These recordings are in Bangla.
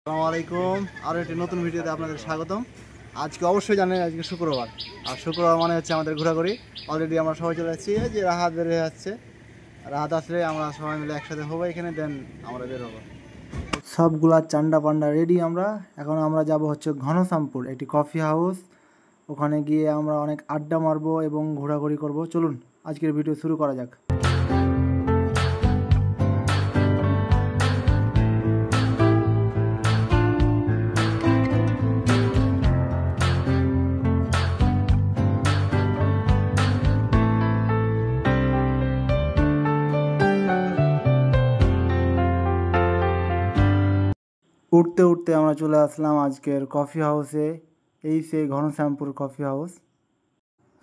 আসসালামু আলাইকুম। আরও একটি নতুন ভিডিওতে আপনাদের স্বাগতম। আজকে অবশ্যই জানেন আজকে শুক্রবার, আর শুক্রবার মানে হচ্ছে আমাদের ঘোরাঘুরি। অলরেডি আমরা সবাই চলে যাচ্ছি, যে রাহাত বের হয়ে যাচ্ছে। রাহাত আসলে আমরা সবাই মিলে একসাথে হবো এখানে, দেন আমরা বের হবো। সবগুলা চান্ডা পান্ডা রেডি আমরা। এখন আমরা যাব হচ্ছে ঘনশ্যামপুর, একটি কফি হাউস। ওখানে গিয়ে আমরা অনেক আড্ডা মারবো এবং ঘোরাঘুরি করব। চলুন আজকের ভিডিও শুরু করা যাক। উঠতে উঠতে আমরা চলে আসলাম আজকের কফি হাউসে। এই সেই ঘনশ্যামপুর কফি হাউস।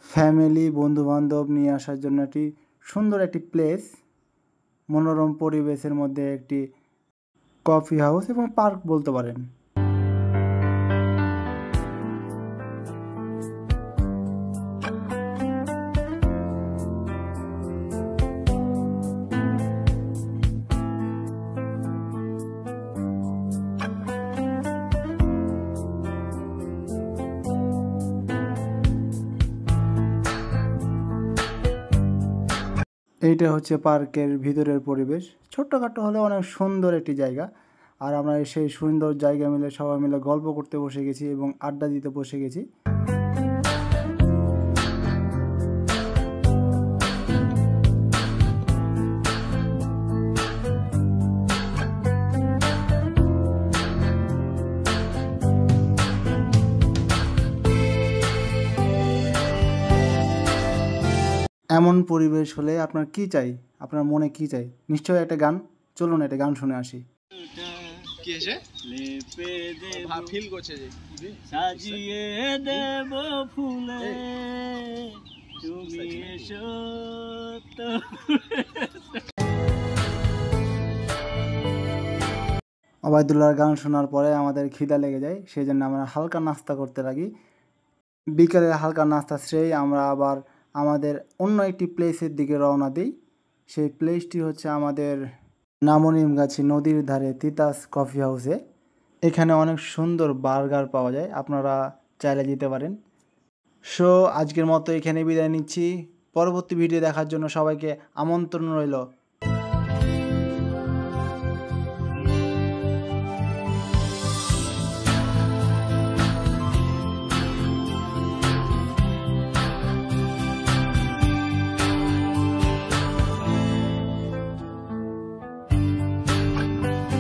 ফ্যামিলি বন্ধুবান্ধব নিয়ে আসার জন্য একটি সুন্দর একটি প্লেস, মনোরম পরিবেশের মধ্যে একটি কফি হাউস এবং পার্ক বলতে পারেন। এইটা হচ্ছে পার্কের ভিতরের পরিবেশ। ছোট্টখাটো হলে অনেক সুন্দর একটি জায়গা। আর আমরা সেই সুন্দর জায়গা মিলে সবাই মিলে গল্প করতে বসে গেছি এবং আড্ডা দিতে বসে গেছি। এমন পরিবেশ হলে আপনার কি চাই, আপনার মনে কি চাই? নিশ্চয়ই একটা গান। চলুন একটা গান শুনে আসি। কি আছে লেপে দে ফিল করছে যে সাজিয়ে দেব ফুলে তুমি এসো তো। ওবায়দুল্লাহর গান শোনার পরে আমাদের খিদা লেগে যায়, সেই জন্য আমরা হালকা নাস্তা করতে লাগি। বিকেলে হালকা নাস্তা সেরে আমরা আবার আমাদের অন্য একটি প্লেসের দিকে রওনা দিই। সেই প্লেসটি হচ্ছে আমাদের নামনিমগাছি নদীর ধারে তিতাস কফি হাউসে। এখানে অনেক সুন্দর বার্গার পাওয়া যায়, আপনারা চাইলে যেতে পারেন। সো আজকের মতো এখানে বিদায় নিচ্ছি। পরবর্তী ভিডিও দেখার জন্য সবাইকে আমন্ত্রণ রইল।